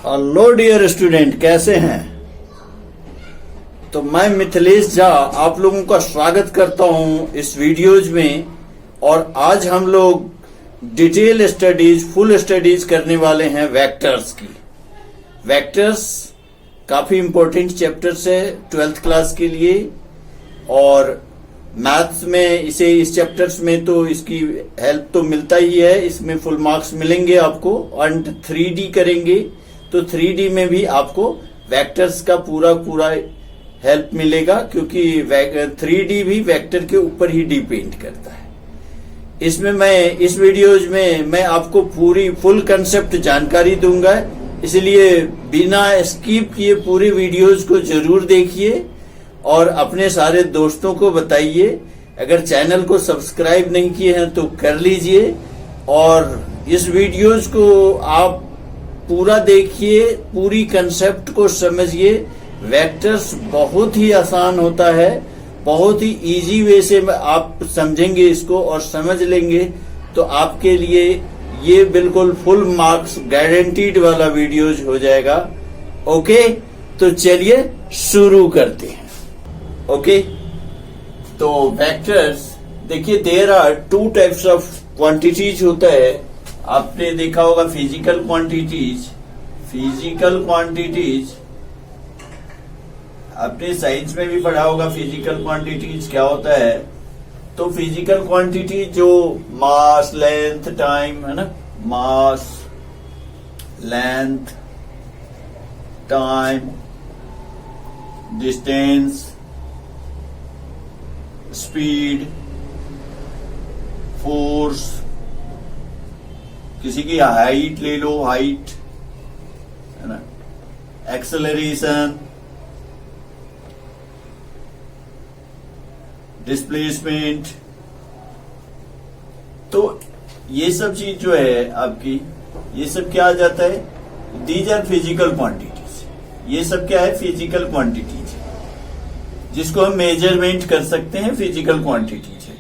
Hello dear student, कैसे हैं? तो मैं मिथिलेश झा आप लोगों का स्वागत करता हूं इस वीडियोज में। और आज हम लोग डिटेल स्टडीज, फुल स्टडीज करने वाले हैं वेक्टर्स की। वेक्टर्स काफी इंपॉर्टेंट चैप्टर्स है 12th क्लास के लिए, और मैथ्स में इस चैप्टर्स में तो इसकी हेल्प तो मिलता ही है। इसमें फुल मार्क्स मिलेंगे आपको। एंड 3D करेंगे तो 3D में भी आपको वेक्टर्स का पूरा हेल्प मिलेगा, क्योंकि 3D भी वेक्टर के ऊपर ही डिपेंड करता है। इसमें मैं इस वीडियोज में मैं आपको पूरी फुल कंसेप्ट जानकारी दूंगा, इसलिए बिना स्किप किए पूरी वीडियोज को जरूर देखिए और अपने सारे दोस्तों को बताइए। अगर चैनल को सब्सक्राइब नहीं किए हैं तो कर लीजिए, और इस वीडियोज को आप पूरा देखिए, पूरी कंसेप्ट को समझिए। वेक्टर्स बहुत ही आसान होता है, बहुत ही इजी वे से आप समझेंगे इसको और समझ लेंगे तो आपके लिए ये बिल्कुल फुल मार्क्स गारंटीड वाला वीडियोज हो जाएगा। ओके, तो चलिए शुरू करते हैं। ओके, तो वेक्टर्स देखिए, there are 2 types of quantities होता है। आपने देखा होगा फिजिकल क्वांटिटीज आपने साइंस में भी पढ़ा होगा फिजिकल क्वांटिटीज क्या होता है। तो फिजिकल क्वांटिटी जो मास, लेंथ, टाइम है ना, mass, length, time, distance, speed, force, किसी की हाइट ले लो, हाइट है ना, एक्सेलरेशन, डिस्प्लेसमेंट। तो ये सब चीज जो है आपकी, ये सब क्या आ जाता है? These are physical quantities. ये सब क्या है? फिजिकल क्वांटिटीज, जिसको हम मेजरमेंट कर सकते हैं, फिजिकल क्वांटिटीज है।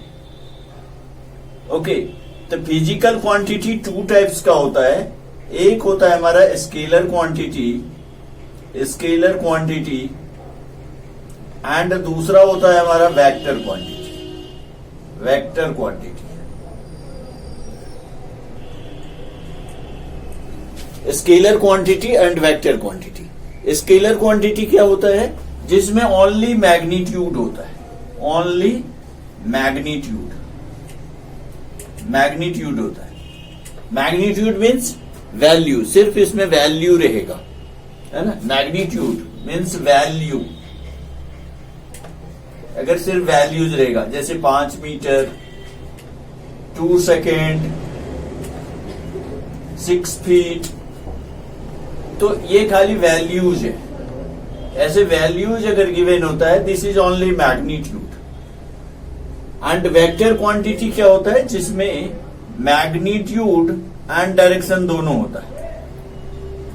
ओके, तो फिजिकल क्वांटिटी 2 टाइप्स का होता है। एक होता है हमारा स्केलर क्वांटिटी, एंड दूसरा होता है हमारा vector quantity. Scalar quantity and vector quantity. Scalar quantity क्या होता है? जिसमें ओनली मैग्नीट्यूड होता है, ओनली मैग्नीट्यूड होता है। मैग्नीट्यूड मीन्स वैल्यू, सिर्फ इसमें वैल्यू रहेगा, है ना। Magnitude means value. अगर सिर्फ वैल्यूज रहेगा, जैसे 5 मीटर, 2 सेकेंड, 6 फीट, तो ये खाली वैल्यूज है। ऐसे वैल्यूज अगर गिवन होता है, this is only magnitude. And vector quantity क्या होता है? जिसमें मैग्नीट्यूड एंड डायरेक्शन दोनों होता है।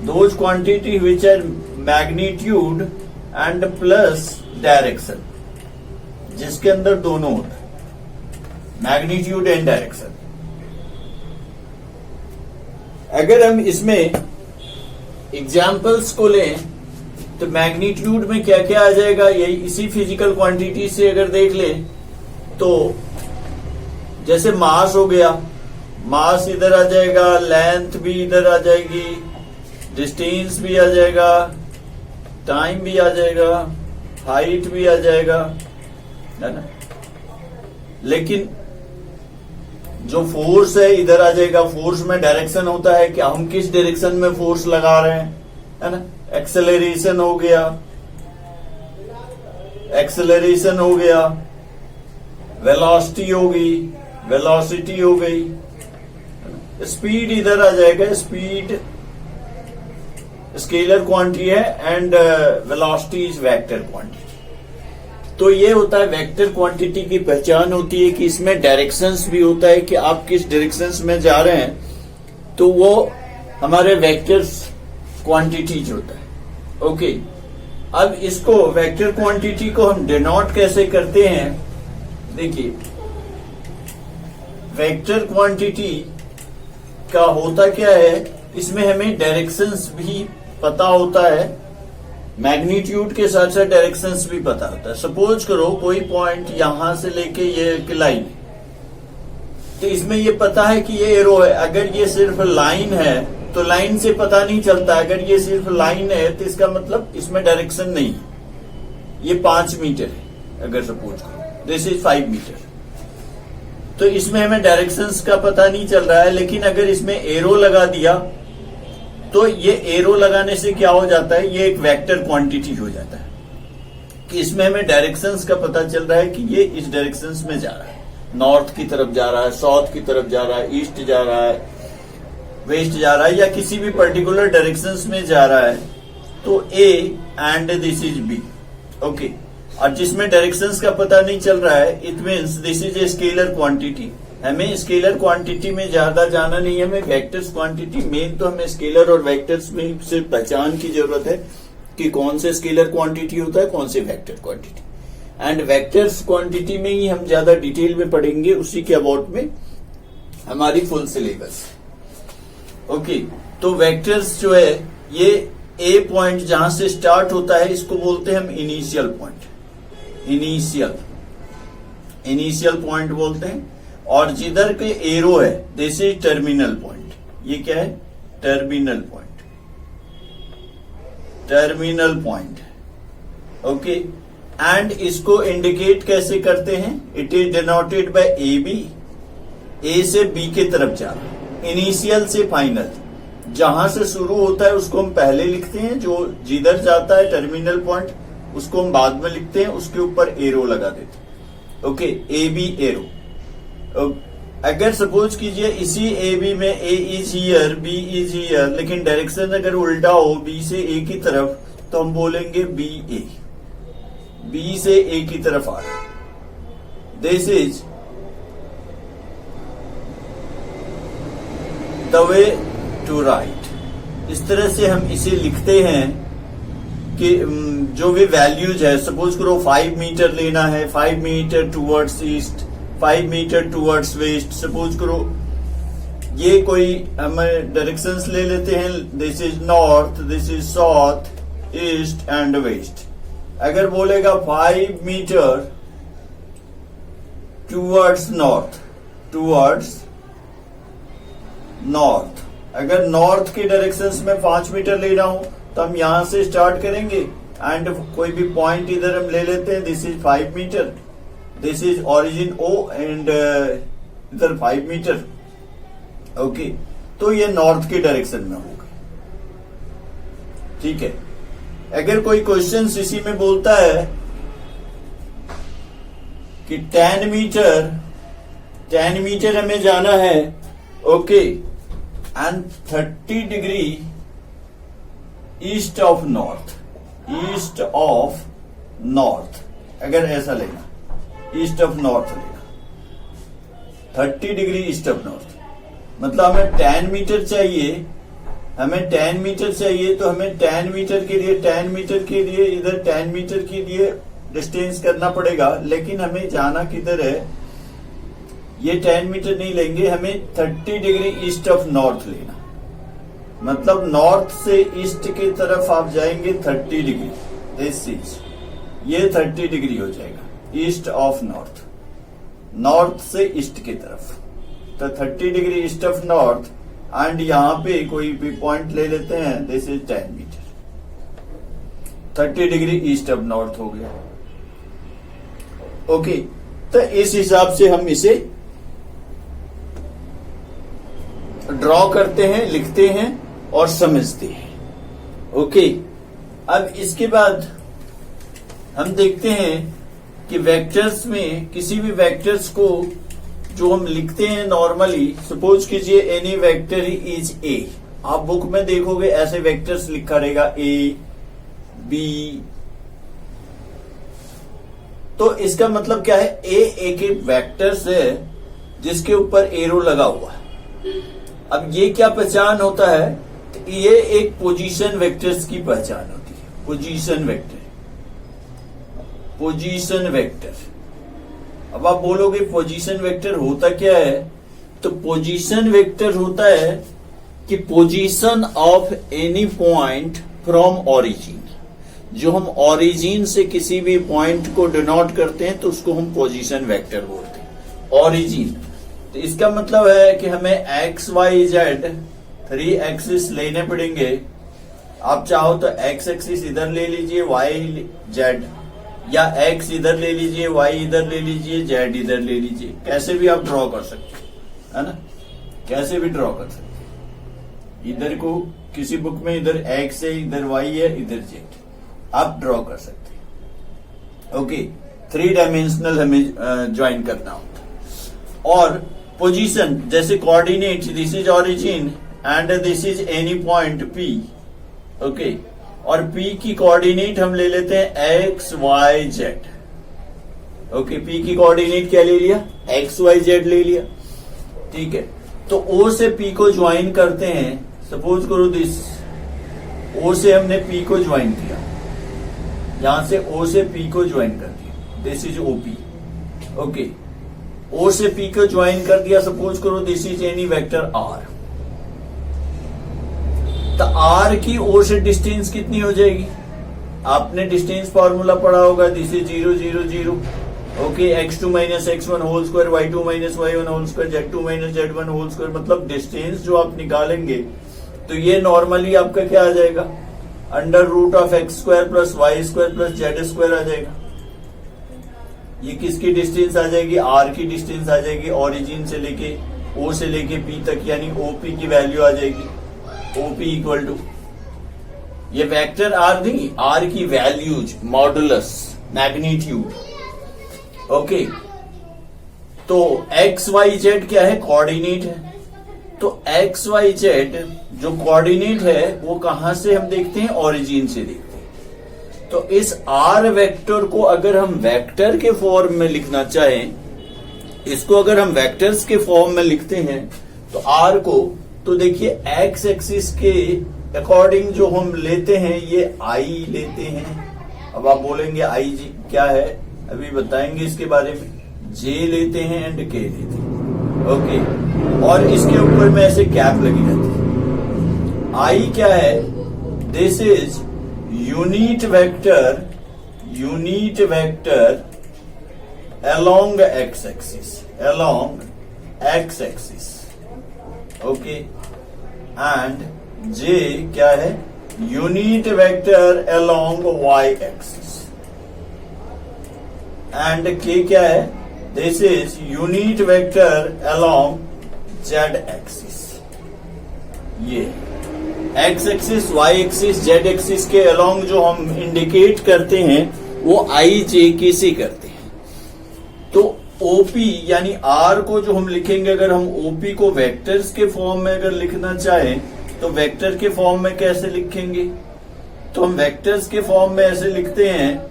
Those quantity which are magnitude and plus direction, जिसके अंदर दोनों होता है, मैग्नीट्यूड एंड डायरेक्शन। अगर हम इसमें एग्जाम्पल्स को लें तो मैग्नीट्यूड में क्या क्या आ जाएगा, यही इसी फिजिकल क्वांटिटी से अगर देख ले तो जैसे मास हो गया, मास इधर आ जाएगा, लेंथ भी इधर आ जाएगी, डिस्टेंस भी आ जाएगा, टाइम भी आ जाएगा, हाइट भी आ जाएगा, है ना। लेकिन जो फोर्स है इधर आ जाएगा। फोर्स में डायरेक्शन होता है कि हम किस डायरेक्शन में फोर्स लगा रहे हैं, है ना। एक्सेलरेशन हो गया, वेलोसिटी हो गई, स्पीड इधर आ जाएगा। स्पीड स्केलर क्वांटिटी है and velocity is vector quantity. तो ये होता है वेक्टर क्वांटिटी की पहचान होती है कि इसमें डायरेक्शंस भी होता है कि आप किस डायरेक्शंस में जा रहे हैं, तो वो हमारे वेक्टर्स क्वांटिटीज होता है। ओके, अब इसको वेक्टर क्वांटिटी को हम डिनोट कैसे करते हैं? देखिए, वेक्टर क्वांटिटी का होता क्या है, इसमें हमें डायरेक्शंस भी पता होता है, मैग्नीट्यूड के साथ साथ डायरेक्शंस भी पता होता है। सपोज करो कोई पॉइंट यहां से लेके ये एक लाइन, तो इसमें ये पता है कि ये एरो है। अगर ये सिर्फ लाइन है तो लाइन से पता नहीं चलता। अगर ये सिर्फ लाइन है तो इसका मतलब इसमें डायरेक्शन नहीं है। ये 5 मीटर है, अगर सपोज करो दिस इज 5 मीटर, तो इसमें हमें डायरेक्शंस का पता नहीं चल रहा है। लेकिन अगर इसमें एरो लगा दिया तो ये एरो लगाने से क्या हो जाता है, ये एक वेक्टर क्वांटिटी हो जाता है कि इसमें हमें डायरेक्शंस का पता चल रहा है कि ये इस डायरेक्शंस में जा रहा है, नॉर्थ की तरफ जा रहा है, साउथ की तरफ जा रहा है, ईस्ट जा रहा है, वेस्ट जा रहा है, या किसी भी पर्टिकुलर डायरेक्शंस में जा रहा है। तो a and this is b, okay. और जिसमें डायरेक्शंस का पता नहीं चल रहा है, it means this is a scalar quantity. हमें स्केलर क्वांटिटी में ज्यादा जाना नहीं है, हमें वेक्टर्स क्वांटिटी, मेन तो हमें स्केलर और वेक्टर्स में सिर्फ पहचान की जरूरत है कि कौन से स्केलर क्वांटिटी होता है, कौन से vector quantity. And vectors quantity में ही हम ज्यादा डिटेल में पढ़ेंगे, उसी के अबाउट में हमारी फुल सिलेबस। ओके, तो वेक्टर्स जो है, ये ए पॉइंट जहां से स्टार्ट होता है इसको बोलते हैं हम इनिशियल पॉइंट, इनिशियल पॉइंट बोलते हैं। और जिधर के एरो है दिस इज टर्मिनल पॉइंट। ये क्या है, terminal point, terminal point, okay. And इसको इंडिकेट कैसे करते हैं, it is denoted by A B, A से बी के तरफ जाना, इनिशियल से फाइनल। जहां से शुरू होता है उसको हम पहले लिखते हैं, जो जिधर जाता है टर्मिनल पॉइंट उसको हम बाद में लिखते हैं, उसके ऊपर एरो लगा देते हैं, ओके, ए बी एरो। अगर सपोज कीजिए इसी ए बी में A is here, B is here, लेकिन डायरेक्शन अगर उल्टा हो बी से ए की तरफ, तो हम बोलेंगे बी ए, बी से ए की तरफ आ रहा है। This is the way to right. इस तरह से हम इसे लिखते हैं कि जो भी वैल्यूज है, सपोज करो 5 मीटर लेना है, 5 metre towards east, 5 metre towards west. Suppose करो ये कोई हम डायरेक्शंस ले लेते हैं, this is north, this is south, east and west. अगर बोलेगा 5 metre towards north, towards north, अगर नॉर्थ की डायरेक्शंस में 5 मीटर ले रहा हूं तो हम यहां से स्टार्ट करेंगे एंड कोई भी पॉइंट इधर हम ले लेते हैं, this is 5 metre, this is origin O and इधर 5 मीटर, ओके। तो ये नॉर्थ की डायरेक्शन में होगा, ठीक है। अगर कोई क्वेश्चन इसी में बोलता है कि 10 मीटर हमें जाना है, okay, and 30 degree east of north, east of north, अगर ऐसा लेना, ईस्ट ऑफ नॉर्थ लेना, 30 डिग्री ईस्ट ऑफ नॉर्थ, मतलब हमें 10 मीटर चाहिए, हमें 10 मीटर चाहिए, तो हमें 10 मीटर के लिए, 10 मीटर के लिए इधर 10 मीटर के लिए डिस्टेंस करना पड़ेगा। लेकिन हमें जाना किधर है, ये 10 मीटर नहीं लेंगे, हमें 30 डिग्री ईस्ट ऑफ नॉर्थ लेना, मतलब नॉर्थ से ईस्ट की तरफ आप जाएंगे 30 डिग्री, दिस इज, ये 30 डिग्री हो जाएगा ईस्ट ऑफ नॉर्थ, नॉर्थ से ईस्ट की तरफ। तो 30 degree east of north and यहां पे कोई भी पॉइंट ले लेते हैं, this is 10 metre, 30 degree east of north हो गया, ओके। तो इस हिसाब से हम इसे ड्रॉ करते हैं, लिखते हैं और समझते हैं, ओके। अब इसके बाद हम देखते हैं कि वेक्टर्स में, किसी भी वेक्टर्स को जो हम लिखते हैं नॉर्मली, सपोज कीजिए एनी वेक्टर इज ए, आप बुक में देखोगे ऐसे वेक्टर्स लिखा रहेगा ए बी, तो इसका मतलब क्या है, ए एक वेक्टर्स है जिसके ऊपर एरो लगा हुआ है। अब ये क्या पहचान होता है, तो ये एक पोजीशन वेक्टर्स की पहचान होती है, पोजीशन वेक्टर, पोजीशन वेक्टर। अब आप बोलोगे पोजीशन वेक्टर होता क्या है, तो पोजीशन वेक्टर होता है कि position of any point from origin. जो हम ओरिजिन से किसी भी पॉइंट को डिनोट करते हैं तो उसको हम पोजीशन वेक्टर बोलते हैं, ओरिजिन। तो इसका मतलब है कि हमें एक्स वाई जेड 3 एक्सिस लेने पड़ेंगे। आप चाहो तो एक्स एक्सिस इधर ले लीजिए, वाई जेड, या एक्स इधर ले लीजिए, वाई इधर ले लीजिए, जेड इधर ले लीजिए, कैसे भी आप ड्रॉ कर सकते हैं, है ना, कैसे भी ड्रॉ कर सकते हैं। इधर को किसी बुक में इधर एक्स है, इधर वाई है, इधर जेड, आप ड्रॉ कर सकते हैं। ओके, 3 डायमेंशनल हमें ज्वाइन करना होता है। और पोजीशन, जैसे coordinate, this is origin and this is any point P. Okay, और P की कोऑर्डिनेट हम ले लेते हैं x Y z. Okay, P की कोऑर्डिनेट क्या ले लिया, एक्स वाई जेड ले लिया, ठीक है। तो O से P को ज्वाइन करते हैं। सपोज करो दिस, O से हमने P को ज्वाइन किया, यहां से O से P को ज्वाइन कर दिया, this is OP। Okay, O से P को ज्वाइन कर दिया, सपोज करो this is any vector R। तो R की O से डिस्टेंस कितनी हो जाएगी, आपने डिस्टेंस फॉर्मूला पढ़ा होगा, this is 0 0 0। Okay, x2 minus x1 whole square, y2 minus y1 whole square, z2 minus z1 whole square. मतलब डिस्टेंस जो आप निकालेंगे तो ये नॉर्मली आपका क्या आ जाएगा, under root of x square plus y square plus z square आ जाएगा। ये किसकी डिस्टेंस आ जाएगी, R की डिस्टेंस आ जाएगी, ओरिजिन से लेके O से लेके P तक, यानी OP की वैल्यू आ जाएगी। OP इक्वल टू, ये वेक्टर R नहीं, R की वैल्यूज, मॉडुलस, मैग्नीट्यूड। ओके, तो एक्स वाई जेड क्या है, कोऑर्डिनेट है। तो एक्स वाई जेड जो कोऑर्डिनेट है वो कहां से हम देखते हैं, ओरिजिन से देखते हैं। तो इस R वेक्टर को अगर हम वेक्टर के फॉर्म में लिखना चाहें, इसको अगर हम वेक्टर्स के फॉर्म में लिखते हैं तो R को, तो देखिए एक्स एक्सिस के अकॉर्डिंग जो हम लेते हैं ये I लेते हैं। अब आप बोलेंगे I जी क्या है, अभी बताएंगे इसके बारे में। J लेते हैं एंड K लेते हैं। ओके, और इसके ऊपर में ऐसे कैप लगी रहती है। I क्या है, this is unit vector along x axis, okay, and J क्या है, unit vector along y axis, and K क्या है, this is unit vector along z axis। ये x axis, y axis, z axis के along जो हम indicate करते हैं वो I J K से करते हैं। तो OP यानी R को जो हम लिखेंगे, अगर हम OP को वेक्टर्स के फॉर्म में अगर लिखना चाहें तो वेक्टर के फॉर्म में कैसे लिखेंगे, तो हम वेक्टर्स के फॉर्म में ऐसे लिखते हैं,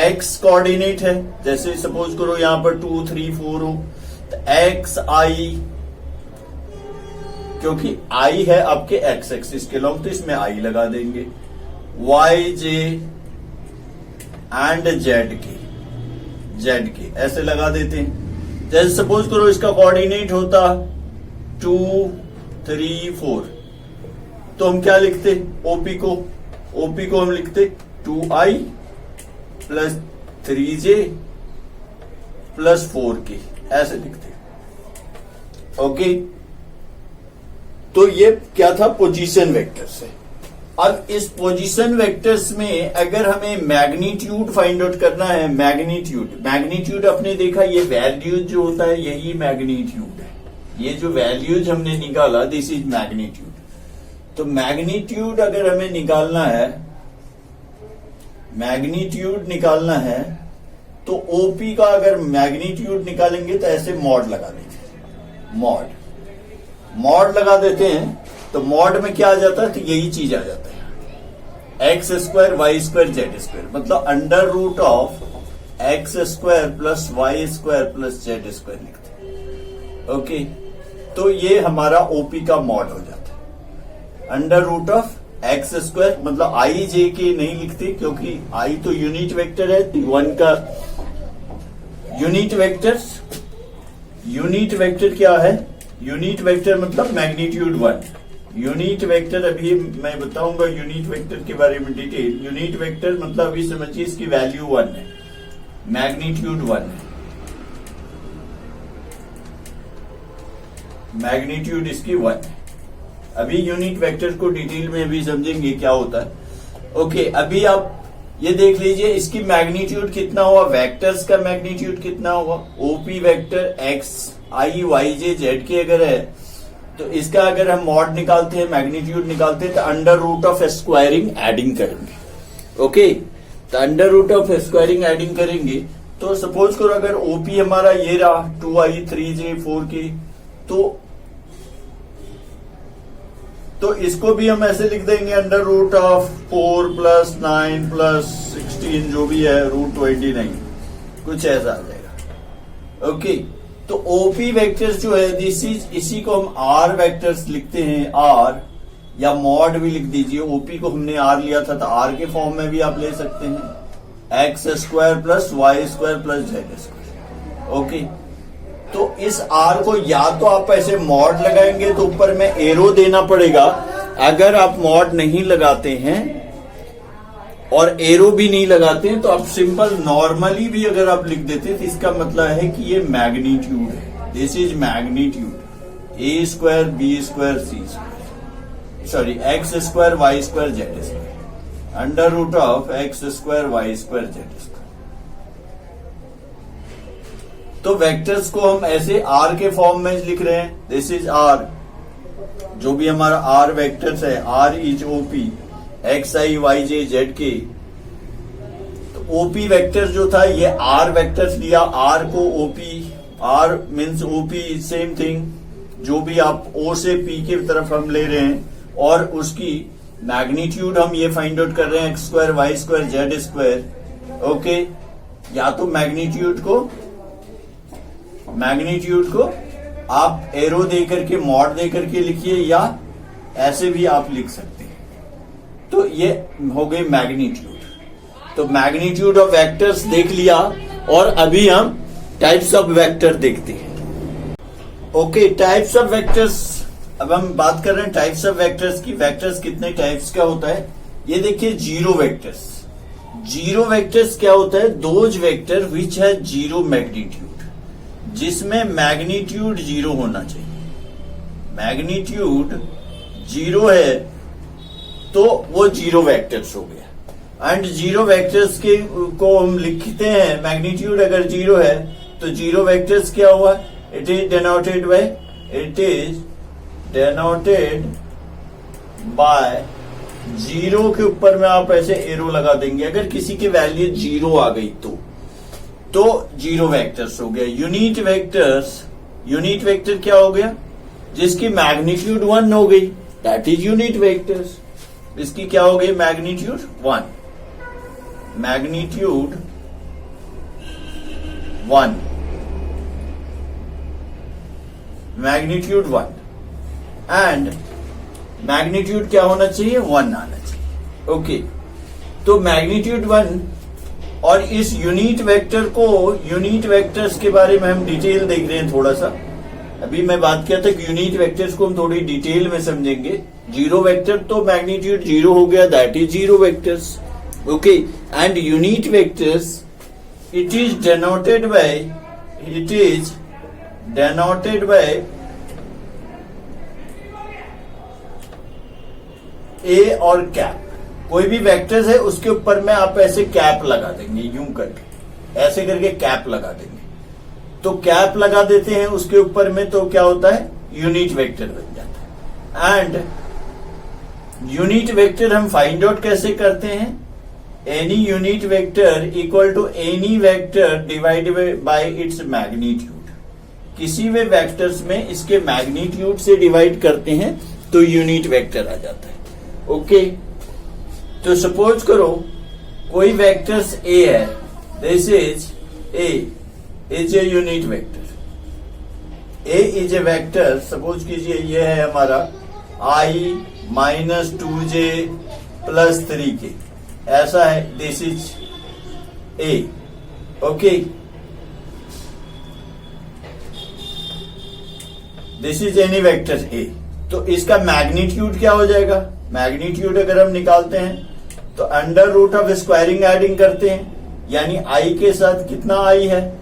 x कोऑर्डिनेट है, जैसे सपोज करो यहां पर 2 3 4 हो, तो x I, क्योंकि I है आपके x एक्सिस के लॉन्ग, तो इसमें I लगा देंगे, y j एंड z के ऐसे लगा देते हैं। जैसे सपोज करो इसका कोऑर्डिनेट होता 2 3 4, तो हम क्या लिखते, OP को हम लिखते 2I plus 3J plus 4K, ऐसे लिखते। ओके, तो ये क्या था, पोजीशन वेक्टर से। अब इस पोजीशन वेक्टर्स में अगर हमें मैग्नीट्यूड फाइंड आउट करना है, मैग्नीट्यूड आपने देखा, ये वैल्यूज जो होता है यही मैग्नीट्यूड है। ये जो वैल्यूज हमने निकाला, दिस इज मैग्नीट्यूड। तो मैग्नीट्यूड अगर हमें निकालना है, तो OP का अगर मैग्नीट्यूड निकालेंगे तो ऐसे मॉड लगा देंगे, मॉड लगा देते हैं। तो मॉड में क्या आ जाता है, तो यही चीज आ जाता है, x square y square z square, मतलब under root of x square plus y square plus z square लिखते हैं। ओके, तो ये हमारा OP का मॉड हो जाता है, under root of x square, मतलब आई जे के नहीं लिखते क्योंकि आई तो यूनिट वेक्टर है, वन का यूनिट वेक्टर क्या है, यूनिट वेक्टर मतलब मैग्नीट्यूड 1, यूनिट वेक्टर अभी मैं बताऊंगा यूनिट वेक्टर के बारे में डिटेल। यूनिट वेक्टर मतलब अभी समझिए इसकी वैल्यू 1 है, मैग्नीट्यूड 1 है, मैग्नीट्यूड इसकी 1 है। अभी यूनिट वेक्टर को डिटेल में अभी समझेंगे क्या होता है। ओके, अभी आप ये देख लीजिए इसकी मैग्नीट्यूड कितना हुआ, वेक्टर्स का मैग्नीट्यूड कितना हुआ। OP vector x i y j z के अगर है तो इसका अगर हम मॉड निकालते हैं, मैग्नीट्यूड निकालते हैं तो under root of squaring adding करेंगे। ओके, तो under root of squaring adding करेंगे तो सपोज करो अगर ओपी हमारा ये रहा 2i 3j 4k, तो इसको भी हम ऐसे लिख देंगे under root of 4 plus 9 plus 16 जो भी है रूट 29, कुछ ऐसा आ जाएगा। ओके, तो ओपी वेक्टर्स जो है दिस इज, इसी को हम आर वेक्टर्स लिखते हैं, आर या मॉड भी लिख दीजिए। ओपी को हमने आर लिया था तो आर के फॉर्म में भी आप ले सकते हैं, x square plus y square plus z square. Okay, तो इस आर को या तो आप ऐसे मॉड लगाएंगे तो ऊपर में एरो देना पड़ेगा। अगर आप मॉड नहीं लगाते हैं और एरो भी नहीं लगाते हैं तो आप सिंपल नॉर्मली भी अगर आप लिख देते हैं तो इसका मतलब है कि ये मैग्नीट्यूड है। This is magnitude a square b square c square, sorry x square y square z square, under root of x square y square z square. तो वेक्टर्स को हम ऐसे आर के फॉर्म में लिख रहे हैं। दिस इज आर, जो भी हमारा आर वेक्टर्स है, R is OP x i y j z k. तो ओपी वेक्टर जो था ये आर वेक्टर्स लिया, आर को OP, R means OP same thing, जो भी आप ओ से पी की तरफ हम ले रहे हैं, और उसकी मैग्नीट्यूड हम ये फाइंड आउट कर रहे हैं x square y square z square. Okay, या तो मैग्नीट्यूड को आप एरो दे करके मॉड दे करके लिखिए या ऐसे भी आप लिख सकते हैं। तो ये हो गई मैग्नीट्यूड। तो मैग्नीट्यूड ऑफ वेक्टर्स देख लिया और अभी हम टाइप्स ऑफ वेक्टर देखते हैं। ओके, टाइप्स ऑफ वेक्टर्स, अब हम बात कर रहे हैं टाइप्स ऑफ वेक्टर्स की। वेक्टर्स कितने टाइप्स का होता है ये देखिए। जीरो वेक्टर्स, जीरो वेक्टर्स क्या होता है, दोज वेक्टर विच है जीरो मैग्नीट्यूड, जिसमें मैग्नीट्यूड जीरो होना चाहिए। मैग्नीट्यूड जीरो है तो वो जीरो वेक्टर्स हो गया। एंड जीरो वेक्टर्स के को हम लिखते हैं, मैग्नीट्यूड अगर जीरो है तो जीरो वेक्टर्स क्या हुआ, it is denoted by zero के ऊपर में आप ऐसे एरो लगा देंगे। अगर किसी की वैल्यू जीरो आ गई तो जीरो वेक्टर्स हो गया। यूनिट वेक्टर क्या हो गया, जिसकी मैग्नीट्यूड 1 हो गई, दैट इज यूनिट वेक्टर्स। इसकी क्या हो गई, magnitude 1, magnitude 1, magnitude 1 and magnitude क्या होना चाहिए, 1 आना चाहिए। ओके, तो मैग्नीट्यूड 1 और इस यूनिट वेक्टर को, यूनिट वेक्टर्स के बारे में हम डिटेल देख रहे हैं थोड़ा सा। अभी मैं बात किया था कि यूनिट वेक्टर्स को हम थोड़ी डिटेल में समझेंगे। जीरो वेक्टर तो मैग्नीट्यूड जीरो हो गया, that is zero vectors. Okay, and unit vectors it is denoted by A और कैप। कोई भी वेक्टर्स है उसके ऊपर में आप ऐसे कैप लगा देंगे, यूं करके ऐसे करके कैप लगा देंगे। तो कैप लगा देते हैं उसके ऊपर में तो क्या होता है, यूनिट वेक्टर बन जाता है। एंड यूनिट वेक्टर हम फाइंड आउट कैसे करते हैं, any unit vector equal to any vector divided by its magnitude. किसी भी वेक्टर्स में इसके मैग्नीट्यूड से डिवाइड करते हैं तो यूनिट वेक्टर आ जाता है। ओके, तो सपोज करो कोई वेक्टर्स ए है, this is A is a unit vector. A is a vector, suppose कीजिए ये है हमारा i minus 2j plus 3k, ऐसा है, this is A. Okay, this is any vector ए। तो इसका मैग्नीट्यूड क्या हो जाएगा? मैग्नीट्यूड अगर हम निकालते हैं तो under root of squaring adding करते हैं, यानी आई के साथ कितना आई है?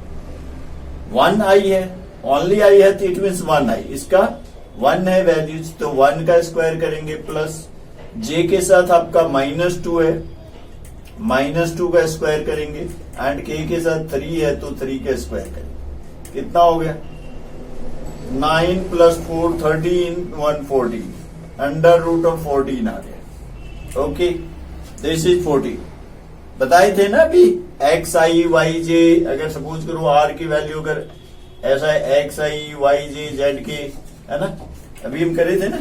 1 आई है, ओनली आई है, तो इट मीन्स 1 आई। इसका 1 है वैल्यूज, तो 1 का स्क्वायर करेंगे प्लस जे के साथ आपका -2 है, -2 का स्क्वायर करेंगे एंड के साथ 3 है तो 3 का स्क्वायर करेंगे। कितना हो गया? 9 + 4 13 114, अंडर रूट ऑफ 14 आ गया। Okay, this is 14। बताए थे ना अभी एक्स आई वाई जे, अगर सपोज करो आर की वैल्यू अगर ऐसा है x i y j z के, है ना, अभी हम करे थे ना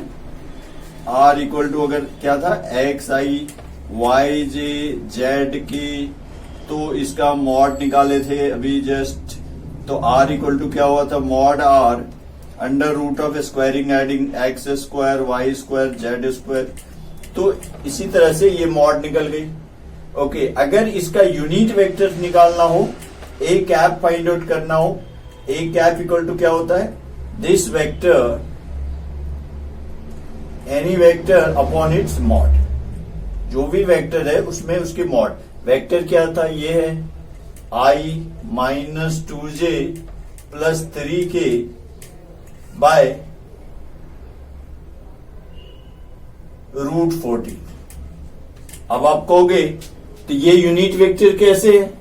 आर इक्वल टू अगर क्या था x i y j z k, तो इसका मॉड निकाले थे अभी जस्ट, तो आर इक्वल टू क्या हुआ था? Mod R under root of squaring adding x square y square z square. तो इसी तरह से ये मॉड निकल गई। ओके, अगर इसका यूनिट वेक्टर निकालना हो, ए कैप फाइंड आउट करना हो, ए कैप इक्वल टू क्या होता है? This vector any vector upon its mod, जो भी वेक्टर है उसमें उसके मॉड। वेक्टर क्या था? ये है i - 2j + 3k बाय √14। अब आप कहोगे तो ये यूनिट वेक्टर कैसे है?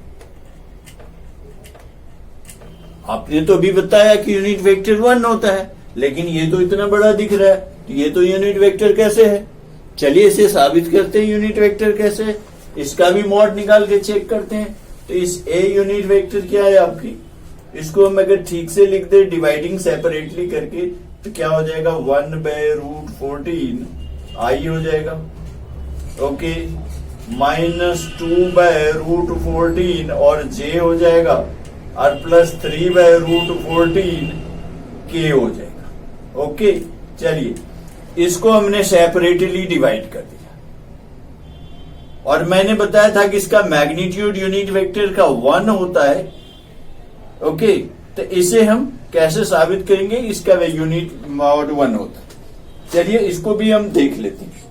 आपने तो अभी बताया कि यूनिट वेक्टर 1 होता है, लेकिन ये तो इतना बड़ा दिख रहा है, तो ये तो यूनिट वेक्टर कैसे है? चलिए इसे साबित करते हैं यूनिट वेक्टर कैसे है। इसका भी मॉड निकाल के चेक करते हैं। तो इस ए यूनिट वेक्टर क्या है आपकी, इसको हम अगर ठीक से लिख दे डिवाइडिंग सेपरेटली करके, तो क्या हो जाएगा? 1/√14 आई हो जाएगा। ओके, -2/√14 और जे हो जाएगा, और प्लस 3/√14 के हो जाएगा। ओके, चलिए इसको हमने सेपरेटली डिवाइड कर दिया, और मैंने बताया था कि इसका मैग्नीट्यूड यूनिट वेक्टर का 1 होता है। ओके, तो इसे हम कैसे साबित करेंगे? इसका यूनिट मॉड 1 होता है। चलिए इसको भी हम देख लेते हैं,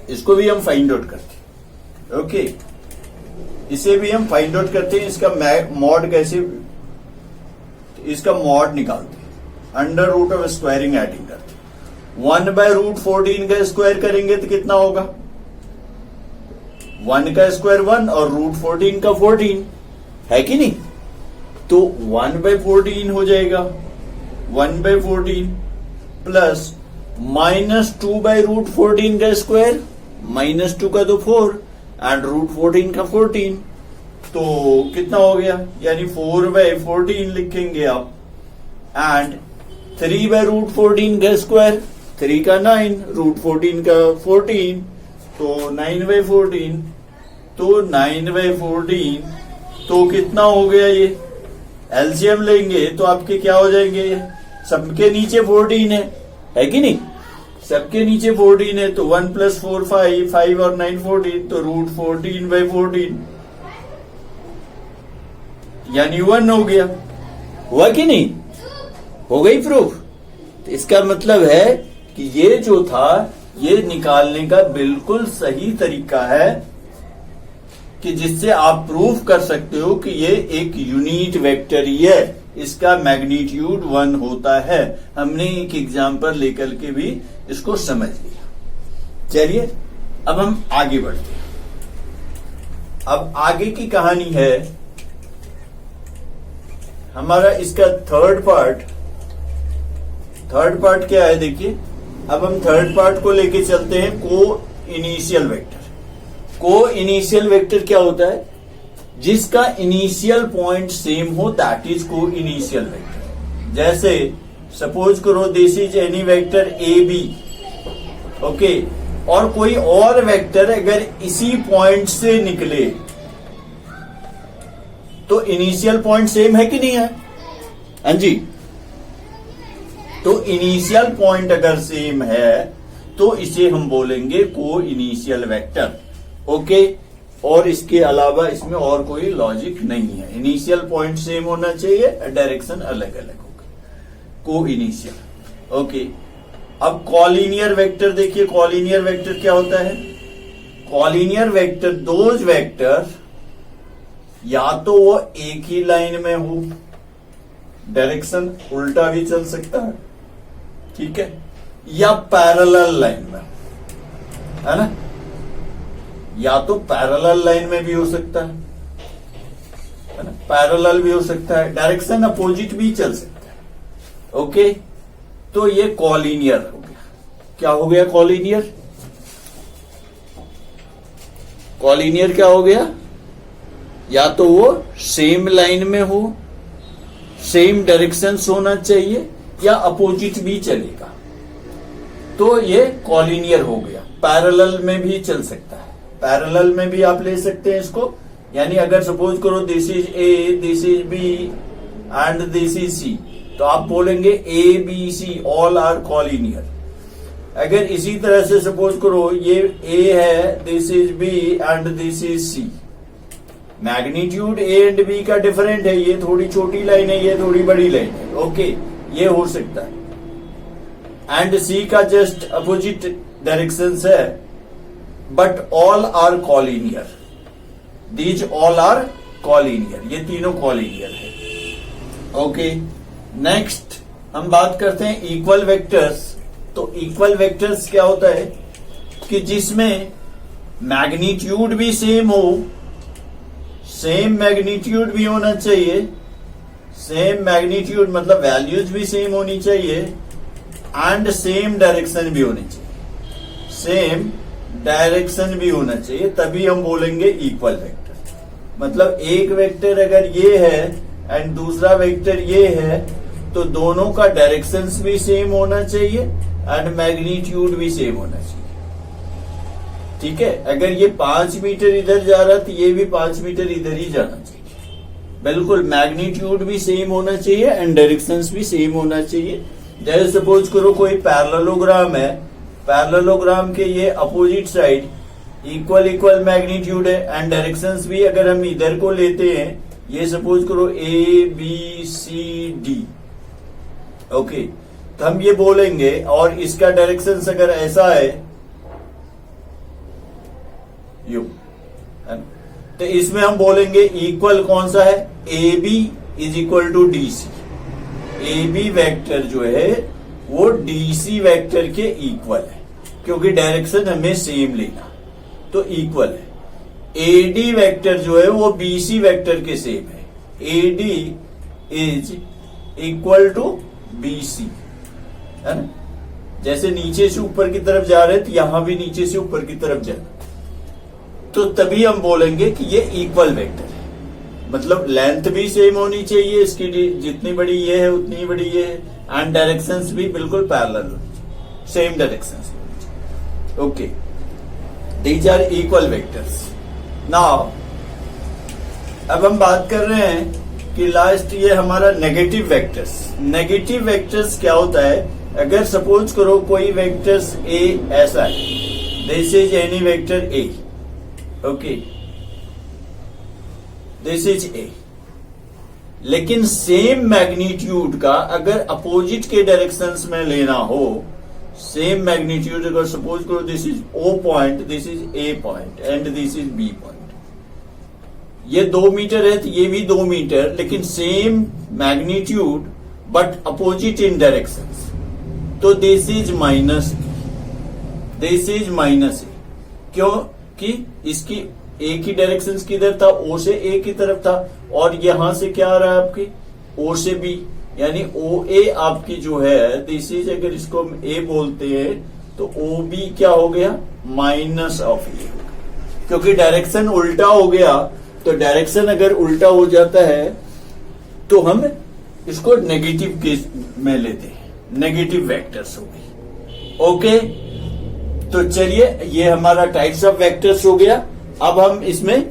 इसको भी हम फाइंड आउट करते हैं। ओके, इसे भी हम फाइंड आउट करते हैं। इसका मॉड कैसे? इसका मॉड निकालते हैं, under root of squaring adding करते हैं। 1/√14 का स्क्वायर करेंगे तो कितना होगा? 1 का स्क्वायर 1 और √14 का 14 है कि नहीं? तो 1/14 हो जाएगा, 1/14 प्लस -2/√14 का स्क्वायर, -2 का तो 4 एंड √14 का 14, तो कितना हो गया? यानी 4/14 लिखेंगे आप, एंड 3/√14 का स्क्वायर, 3 का 9, √14 का 14, तो 9/14, तो 9/14, तो कितना हो गया? ये एलसीएम लेंगे तो आपके क्या हो जाएंगे? सबके नीचे 14 है कि नहीं? सबके नीचे 14 है, तो 1 + 4 5, 5 और 9 14, तो √14/14 यानी 1 हो गया। हुआ कि नहीं? हो गई प्रूफ। तो इसका मतलब है कि ये जो था, ये निकालने का बिल्कुल सही तरीका है कि जिससे आप प्रूफ कर सकते हो कि ये एक यूनिट वेक्टर ही है, इसका मैग्नीट्यूड 1 होता है। हमने एक एग्जांपल लेकर के भी इसको समझ लिया। चलिए अब हम आगे बढ़ते हैं। अब आगे की कहानी है हमारा, इसका थर्ड पार्ट क्या है? देखिए, अब हम थर्ड पार्ट को लेके चलते हैं, coinitial vector. Coinitial vector क्या होता है? जिसका इनिशियल पॉइंट सेम हो, that is coinitial vector. जैसे सपोज करो this is any vector a B, okay, और कोई और वेक्टर अगर इसी पॉइंट से निकले तो इनिशियल पॉइंट सेम है कि नहीं है? हाँ जी। तो इनिशियल पॉइंट अगर सेम है तो इसे हम बोलेंगे को इनिशियल वेक्टर। ओके, और इसके अलावा इसमें और कोई लॉजिक नहीं है। इनिशियल पॉइंट सेम होना चाहिए, डायरेक्शन अलग अलग होगा, को इनिशियल। ओके, अब कॉलिनियर वेक्टर देखिए, कॉलिनियर वेक्टर क्या होता है? कॉलिनियर वेक्टर दोज वेक्टर या तो वो एक ही लाइन में हो, डायरेक्शन उल्टा भी चल सकता है, ठीक है, या पैरेलल लाइन में, है ना, या तो पैरेलल लाइन में भी हो सकता है ना, पैरेलल भी हो सकता है, डायरेक्शन अपोजिट भी चल सकता है। ओके, तो ये कॉलिनियर हो गया। क्या हो गया? कॉलिनियर। कॉलिनियर क्या हो गया? या तो वो सेम लाइन में हो, सेम डायरेक्शन होना चाहिए, या अपोजिट भी चलेगा, तो ये कॉलिनियर हो गया। पैरेलल में भी चल सकता है, पैरेलल में भी आप ले सकते हैं इसको। यानी अगर सपोज करो this is a, this is b and this is c, तो आप बोलेंगे a B c all are collinear. अगर इसी तरह से सपोज करो ये ए है, this is b and this is c, magnitude a and b का डिफरेंट है, ये थोड़ी छोटी लाइन है, ये थोड़ी बड़ी लाइन है, ओके, ये हो सकता है। एंड सी का जस्ट अपोजिट डायरेक्शन है, but all are collinear, these all are collinear, ये तीनों कॉलिनियर है। ओके, नेक्स्ट हम बात करते हैं इक्वल वेक्टर्स। तो इक्वल वेक्टर्स क्या होता है कि जिसमें मैग्नीट्यूड भी सेम हो, सेम मैग्नीट्यूड भी होना चाहिए, सेम मैग्नीट्यूड मतलब वैल्यूज भी सेम होनी चाहिए, एंड सेम डायरेक्शन भी होनी चाहिए, सेम डायरेक्शन भी होना चाहिए, तभी हम बोलेंगे इक्वल वेक्टर। मतलब एक वेक्टर अगर ये है एंड दूसरा वेक्टर ये है, तो दोनों का डायरेक्शंस भी सेम होना चाहिए एंड मैग्नीट्यूड भी सेम होना चाहिए, ठीक है। अगर ये 5 मीटर इधर जा रहा तो ये भी 5 मीटर इधर ही जाना चाहिए, बिल्कुल मैग्नीट्यूड भी सेम होना चाहिए एंड डायरेक्शंस भी सेम होना चाहिए। जैसे सपोज करो कोई पैरेललोग्राम है, पैरेललोग्राम के ये opposite side equal equal magnitude है एंड डायरेक्शंस भी अगर हम इधर को लेते हैं, ये सपोज करो A B C d, okay, तो हम ये बोलेंगे, और इसका डायरेक्शंस अगर ऐसा है यू, तो इसमें हम बोलेंगे इक्वल कौन सा है? A B is equal to d c. A B vector जो है वो डी सी वेक्टर के इक्वल है, क्योंकि डायरेक्शन हमें सेम लेना, तो इक्वल है। ए डी वेक्टर जो है वो बी सी वेक्टर के सेम है, a d is equal to b c, है ना। जैसे नीचे से ऊपर की तरफ जा रहे हैं, तो यहां भी नीचे से ऊपर की तरफ जाना, तो तभी हम बोलेंगे कि ये इक्वल वेक्टर है। मतलब लेंथ भी सेम होनी चाहिए, इसकी जितनी बड़ी ये है उतनी ही बड़ी ये है, एंड डायरेक्शंस भी बिल्कुल पैरेलल होनी चाहिए, सेम डायरेक्शंस होनी चाहिए। Okay, these are equal vectors. Now अब हम बात कर रहे हैं कि लास्ट ये हमारा नेगेटिव वेक्टर्स। नेगेटिव वेक्टर्स क्या होता है? अगर सपोज करो कोई वेक्टर्स ए ऐसा है, this is any vector A, okay, this is ए, लेकिन सेम मैग्नीट्यूड का अगर अपोजिट के डायरेक्शंस में लेना हो, सेम मैग्नीट्यूड अगर सपोज करो this is O point, this is A point and this is B point, ये 2 मीटर है तो ये भी 2 मीटर, लेकिन same magnitude but opposite in directions, तो this is minus A, this is minus A. क्यों? कि इसकी ए की डायरेक्शन किधर था? ओ से ए की तरफ था, और यहां से क्या आ रहा है आपकी? ओ से बी, यानी ओ ए आपकी जो है दिस इज, अगर इसको हम ए बोलते हैं तो ओ बी क्या हो गया? माइनस ऑफ ए, क्योंकि डायरेक्शन उल्टा हो गया। तो डायरेक्शन अगर उल्टा हो जाता है तो हम इसको नेगेटिव केस में लेते हैं, नेगेटिव वेक्टर्स हो गई। ओके, तो चलिए ये हमारा टाइप्स ऑफ वेक्टर्स हो गया। अब हम इसमें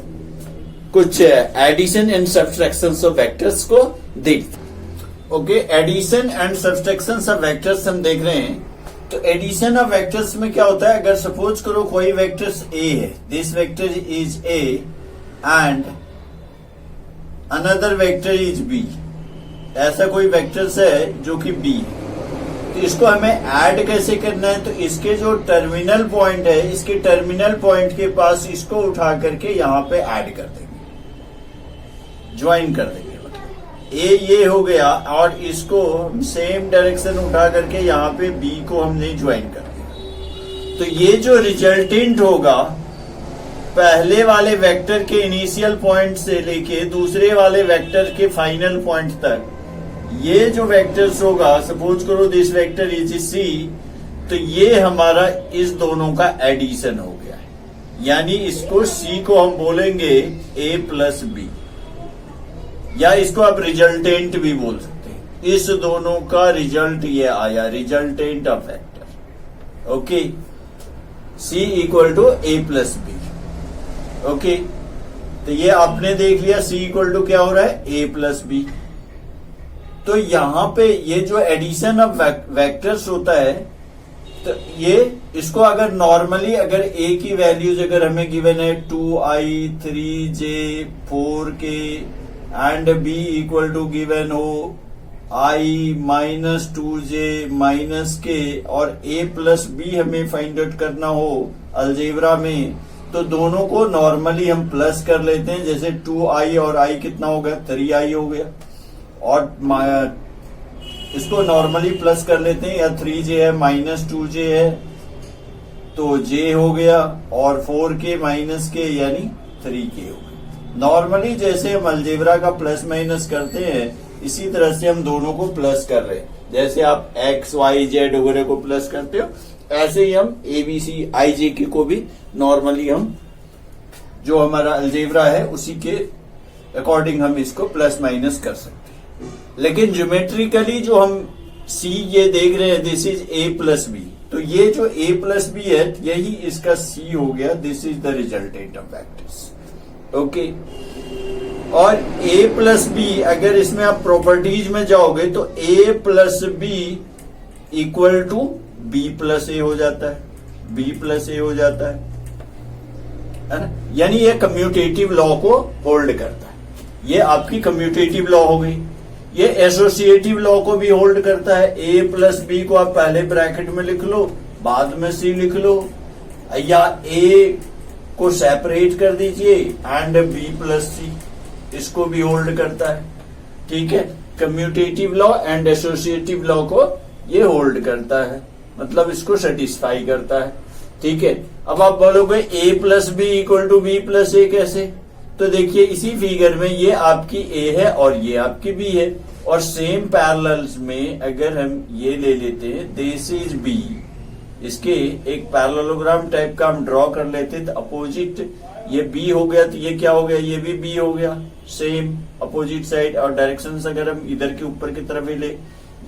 कुछ addition and subtraction of vectors को देखते हैं। Okay, addition and subtraction of vectors हम देख रहे हैं। तो एडिशन ऑफ वेक्टर्स में क्या होता है? अगर सपोज करो कोई वेक्टर्स ए है, this vector is a and another vector is b, ऐसा कोई वेक्टर्स है जो कि बी है, तो इसको हमें ऐड कैसे करना है, तो इसके जो टर्मिनल पॉइंट है, इसके टर्मिनल पॉइंट के पास इसको उठा करके यहाँ पे ऐड कर देंगे, ज्वाइन कर देंगे। ए ये हो गया और इसको सेम डायरेक्शन उठा करके यहाँ पे बी को हमने ज्वाइन कर दिया। तो ये जो रिजल्टेंट होगा पहले वाले वेक्टर के इनिशियल पॉइंट से लेके दूसरे वाले वेक्टर के फाइनल पॉइंट तक, ये जो वेक्टर्स होगा, सपोज करो दिस वेक्टर इज सी, तो ये हमारा इस दोनों का एडिशन हो गया है। यानी इसको सी को हम बोलेंगे ए प्लस बी, या इसको आप रिजल्टेंट भी बोल सकते हैं। इस दोनों का रिजल्ट ये आया, resultant of vector. Okay, c equal to A plus B. Okay, तो ये आपने देख लिया सी इक्वल टू क्या हो रहा है, ए प्लस बी। तो यहां पे ये जो एडिशन ऑफ वेक्टर्स होता है, तो ये इसको अगर नॉर्मली अगर ए की वैल्यूज अगर हमें गिवन है 2i 3j 4k and b equal to given हो i minus 2j minus k और a प्लस b हमें फाइंड आउट करना हो अलजेब्रा में, तो दोनों को नॉर्मली हम प्लस कर लेते हैं। जैसे 2i और i कितना हो गया, 3i हो गया, और इसको नॉर्मली प्लस कर लेते हैं, या 3j है माइनस 2j है तो j हो गया, और 4k माइनस k यानी 3k हो गया। नॉर्मली जैसे हम अलजेब्रा का प्लस माइनस करते हैं, इसी तरह से हम दोनों को प्लस कर रहे हैं। जैसे आप x y z वगैरह को प्लस करते हो, ऐसे ही हम abc ij k को भी नॉर्मली हम जो हमारा अलजेब्रा है उसी के अकॉर्डिंग हम इसको प्लस माइनस कर सकते हैं। लेकिन ज्योमेट्रिकली जो हम सी ये देख रहे हैं, this is a plus b, तो ये जो ए प्लस बी है यही इसका सी हो गया। This is the resultant of vectors. Okay, और ए प्लस बी अगर इसमें आप प्रॉपर्टीज में जाओगे तो A plus B equal to B plus A हो जाता है, बी प्लस ए हो जाता है ना। यानी ये कम्यूटेटिव लॉ को होल्ड करता है। ये आपकी कम्यूटेटिव लॉ हो गई। ये एसोसिएटिव लॉ को भी होल्ड करता है। ए प्लस बी को आप पहले ब्रैकेट में लिख लो, बाद में सी लिख लो, या ए को सेपरेट कर दीजिए एंड बी प्लस सी, इसको भी होल्ड करता है। ठीक है, commutative law and associative law को ये होल्ड करता है, मतलब इसको सेटिस्फाई करता है। ठीक है, अब आप बोलोगे A plus B equal to B plus A कैसे, तो देखिए इसी फिगर में ये आपकी ए है और ये आपकी बी है, और सेम पैरेलल्स में अगर हम ये ले लेते हैं दिस इज बी, इसके एक पैरेललोग्राम टाइप का हम ड्रॉ कर लेते, तो अपोजिट ये बी हो गया, तो ये क्या हो गया, ये भी बी हो गया, सेम अपोजिट साइड। और डायरेक्शन अगर हम इधर के ऊपर की तरफ ही ले,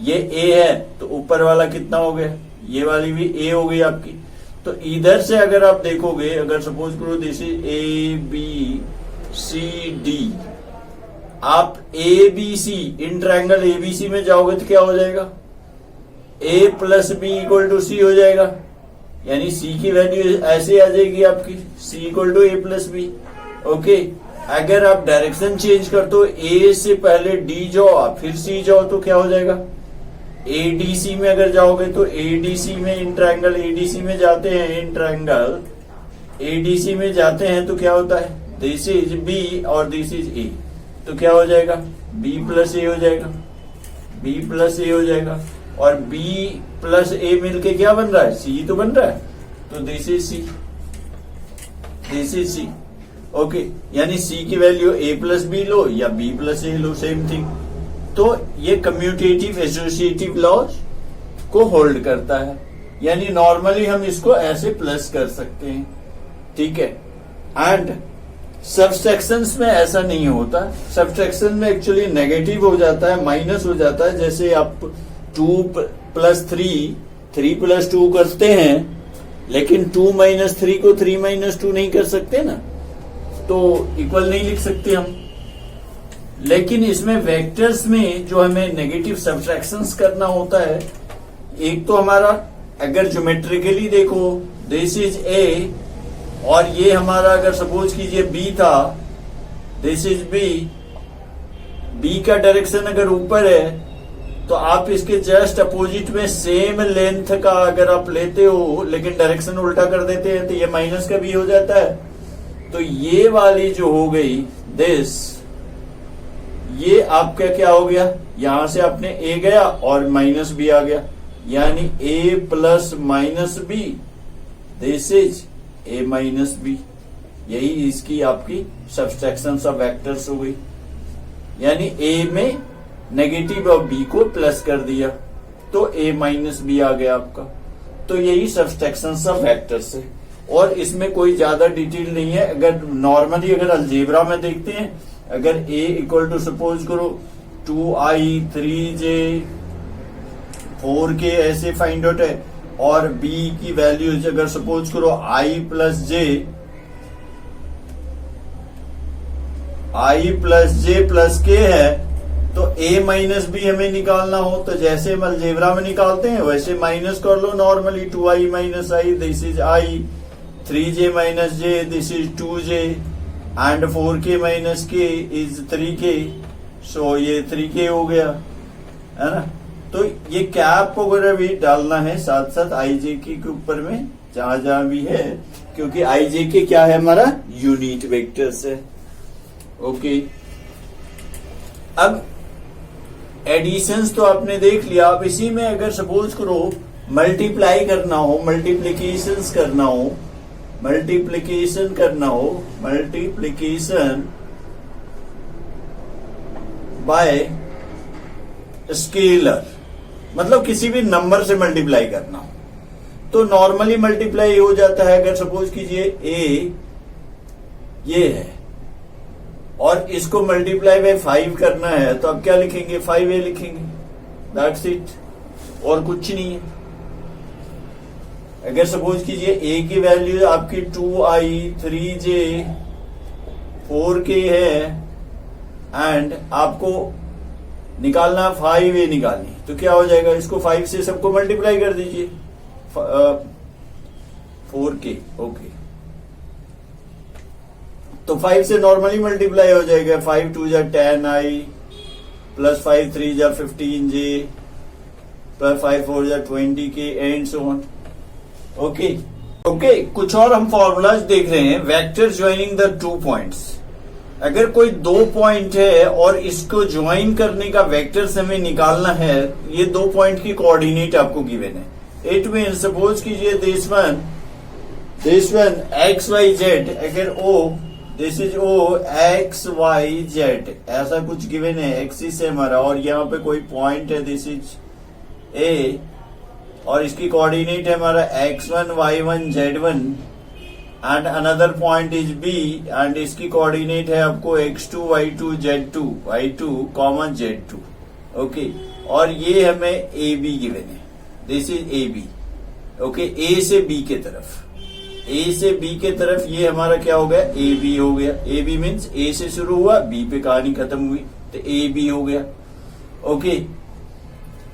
ये ए है तो ऊपर वाला कितना हो गया, ये वाली भी ए हो गई आपकी। तो इधर से अगर आप देखोगे, अगर सपोज करो this is A B C D, आप A B C in triangle ABC में जाओगे तो क्या हो जाएगा, A plus B equal to C हो जाएगा। यानी सी की वैल्यू ऐसे आ जाएगी आपकी, C equal to A plus B. Okay, अगर आप डायरेक्शन चेंज कर दो, ए से पहले डी जाओ फिर सी जाओ तो क्या हो जाएगा, एडीसी में अगर जाओगे तो एडीसी में इन ट्रायंगल एडीसी में जाते हैं, इन ट्रायंगल एडीसी में जाते हैं तो क्या होता है, दिस इज बी और दिस इज ए, तो क्या हो जाएगा, बी प्लस ए हो जाएगा, बी प्लस ए हो जाएगा, और बी प्लस ए मिलके क्या बन रहा है, सी तो बन रहा है, तो this is C, this is C. Okay, यानी सी की वैल्यू ए प्लस बी लो या बी प्लस ए लो, सेम थिंग। तो ये कम्यूटेटिव एसोसिएटिव लॉज को होल्ड करता है। यानी नॉर्मली हम इसको ऐसे प्लस कर सकते हैं। ठीक है, एंड सबट्रैक्शंस में ऐसा नहीं होता। सबट्रैक्शन में एक्चुअली नेगेटिव हो जाता है, माइनस हो जाता है। जैसे आप 2 प्लस 3 प्लस 2 करते हैं, लेकिन 2 माइनस 3 को 3 माइनस 2 नहीं कर सकते ना, तो इक्वल नहीं लिख सकते हम। लेकिन इसमें वेक्टर्स में जो हमें नेगेटिव सबट्रैक्शंस करना होता है, एक तो हमारा अगर ज्योमेट्रिकली देखो दिस इज ए, और ये हमारा अगर सपोज कीजिए बी था, दिस इज बी, बी का डायरेक्शन अगर ऊपर है तो आप इसके जस्ट अपोजिट में सेम लेंथ का अगर आप लेते हो लेकिन डायरेक्शन उल्टा कर देते हैं तो ये माइनस का भी हो जाता है। तो ये वाली जो हो गई दिस, ये आपका क्या हो गया, यहां से आपने ए गया और माइनस बी आ गया, यानी A plus minus B, this is A minus B. यही इसकी आपकी सब्सट्रैक्शन ऑफ वेक्टर्स हो गई, यानी ए में नेगेटिव और बी को प्लस कर दिया तो ए माइनस बी आ गया आपका। तो यही सब्सट्रैक्शन ऑफ वेक्टर्स है और इसमें कोई ज्यादा डिटेल नहीं है। अगर नॉर्मली अगर अलजेब्रा में देखते हैं, अगर a इक्वल टू सपोज करो 2i 3j 4k ऐसे फाइंड आउट है और b की वैल्यूज अगर सपोज करो i plus j plus k है तो a माइनस बी हमें निकालना हो तो जैसे हम अलजेब्रा में निकालते हैं वैसे माइनस कर लो normally. 2i minus i this is i, 3j minus j this is 2j and 4k minus k is 3k, so ये 3k हो गया, है ना। तो ये कैप वगैरह भी डालना है साथ साथ ij के ऊपर में जहां जहां भी है, क्योंकि ij के क्या है हमारा यूनिट वेक्टर्स है। ओके, अब एडिशंस तो आपने देख लिया। अब इसी में अगर सपोज करो मल्टीप्लाई करना हो, मल्टीप्लिकेशन बाय स्केलर, मतलब किसी भी नंबर से मल्टीप्लाई करना हो तो नॉर्मली मल्टीप्लाई हो जाता है। अगर सपोज कीजिए ए ये है और इसको मल्टीप्लाई बाय 5 करना है तो अब क्या लिखेंगे, 5a लिखेंगे, दैट्स इट, और कुछ नहीं है। अगर सपोज कीजिए a की वैल्यू आपकी 2i 3j 4k है एंड आपको निकालना 5a निकालनी, तो क्या हो जाएगा, इसको 5 से सबको मल्टीप्लाई कर दीजिए 4k। ओके, तो 5 से नॉर्मली मल्टीप्लाई हो जाएगा, 5 2 जा 10i प्लस 5 3 जा 15j प्लस 5 4 जा 20k and so on. Okay, कुछ और हम फॉर्मूलाज देख रहे हैं। वेक्टर ज्वाइनिंग द 2 पॉइंट्स, अगर कोई 2 पॉइंट है और इसको ज्वाइन करने का वेक्टर्स हमें निकालना है, ये 2 पॉइंट की कोऑर्डिनेट आपको गिवन है। इट मीन सपोज कीजिए this one X Y Z, अगर O this is O X Y Z ऐसा कुछ गिवन है, एक्सिस है हमारा, और यहाँ पे कोई पॉइंट है दिस इज ए और इसकी कोऑर्डिनेट है हमारा x1 y1 z1 and another point is b and इसकी कोऑर्डिनेट है आपको x2 y2 z2 common z2। Okay, और ये हमें ए बी गिवन है, this is A B. Okay, A से बी के तरफ, ए से बी के तरफ ये हमारा क्या हो गया, ए बी हो गया। ए बी मीन्स ए से शुरू हुआ बी पे कहानी खत्म हुई तो ए बी हो गया। ओके,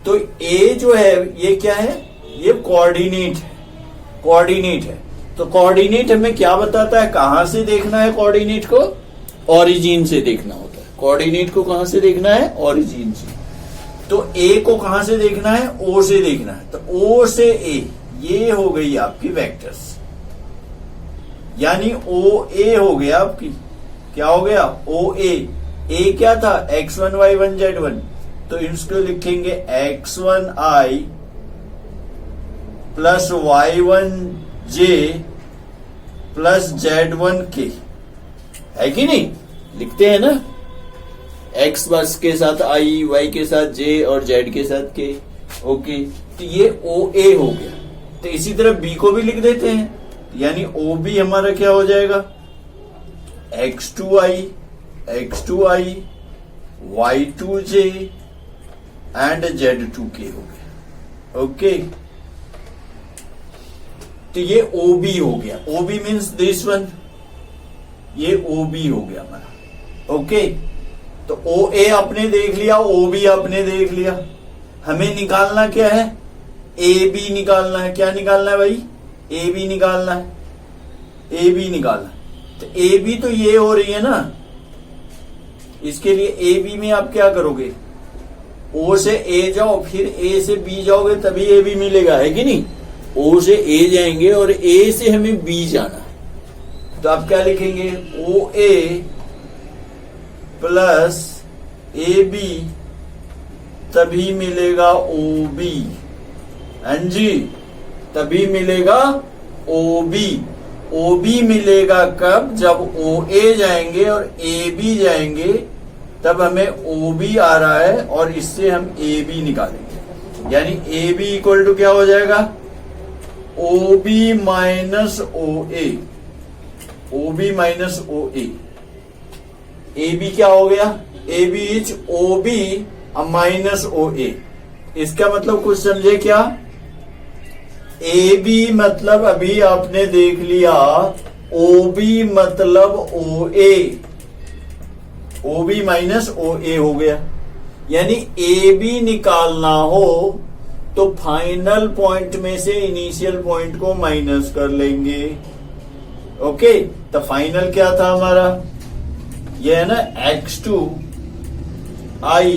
तो ए जो है ये क्या है, ये कोऑर्डिनेट है। तो कोऑर्डिनेट हमें क्या बताता है, कहां से देखना है कोऑर्डिनेट को, ओरिजिन से देखना होता है। कोऑर्डिनेट को कहां से देखना है, ओरिजिन से। तो ए को कहां से देखना है, ओ से देखना है। तो ओ से ए, ये हो गई आपकी वेक्टर्स, यानी ओ ए हो गया आपकी, क्या हो गया, ओ ए क्या था, x1 y1 z1, तो इसको लिखेंगे x1i plus y1j plus z1k, है कि नहीं, लिखते हैं ना, x बस के साथ i, y के साथ j और z के साथ k। ओके, तो ये o a हो गया। तो इसी तरह b को भी लिख देते हैं, यानी ओ बी हमारा क्या हो जाएगा, x2i y2j एंड z2k हो गया। ओके, तो ये ओ बी हो गया, O b means this one, ये ओ बी हो गया हमारा। ओके, तो ओ ए आपने देख लिया, ओ बी आपने देख लिया। हमें निकालना क्या है, ए बी निकालना है। क्या निकालना है भाई, ए बी निकालना है, ए बी निकालना है। तो ए बी तो ये हो रही है ना, इसके लिए ए बी में आप क्या करोगे, ओ से ए जाओ, फिर ए से बी जाओगे तभी ए बी मिलेगा, है कि नहीं? ओ से ए जाएंगे और ए से हमें बी जाना है, तो आप क्या लिखेंगे? ओ ए प्लस ए बी तभी मिलेगा ओ बी। हाँ जी, तभी मिलेगा ओ बी। ओ बी मिलेगा कब? जब ओ ए जाएंगे और ए बी जाएंगे, तब हमें ओ बी आ रहा है और इससे हम ए बी निकालेंगे। यानी ए बी इक्वल टू क्या हो जाएगा? O B minus O A. O B minus O A. A B क्या हो गया? A B is O B minus O A. इसका मतलब कुछ समझे क्या? ए बी मतलब अभी आपने देख लिया, ओ बी मतलब ओ A. O B minus O ए हो गया। यानी ए बी निकालना हो तो फाइनल पॉइंट में से इनिशियल पॉइंट को माइनस कर लेंगे। ओके, तो फाइनल क्या था हमारा? ये है ना x2 i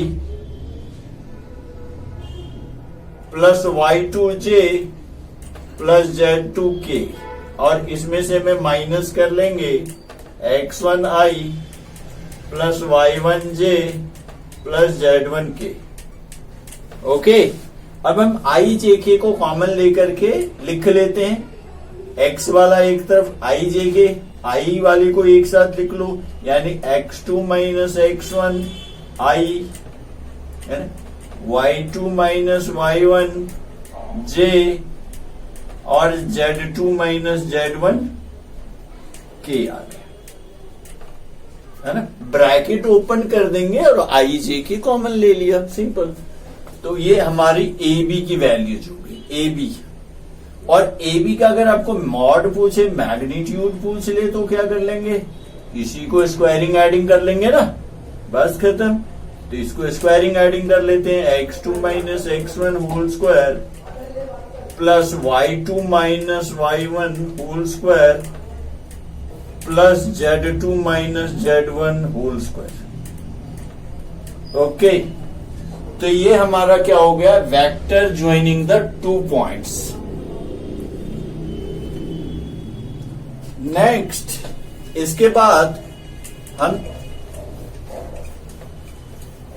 plus y2j plus z2k, और इसमें से हमें माइनस कर लेंगे x1i plus y1j plus z1k। Okay, अब हम i j k को कॉमन लेकर के लिख लेते हैं। x वाला एक तरफ, i j k, i वाली को एक साथ लिख लो, यानी x2 माइनस x1 i है ना, y2 माइनस y1 j और z2 माइनस z1 k आ गया, है ना। ब्रैकेट ओपन कर देंगे और i j k कॉमन ले लिया, सिंपल। तो ये हमारी ए बी की वैल्यूज हो गई, ए बी। और ए बी का अगर आपको मॉड पूछे, मैग्नीट्यूड पूछ ले, तो क्या कर लेंगे? इसी को स्क्वायरिंग एडिंग कर लेंगे ना, बस खत्म। तो इसको स्क्वायरिंग एडिंग कर लेते हैं, x2 minus x1 whole square plus y2 minus y1 whole square plus z2 minus z1 whole square. Okay, तो ये हमारा क्या हो गया? Vector joining the 2 points. Next, इसके बाद हम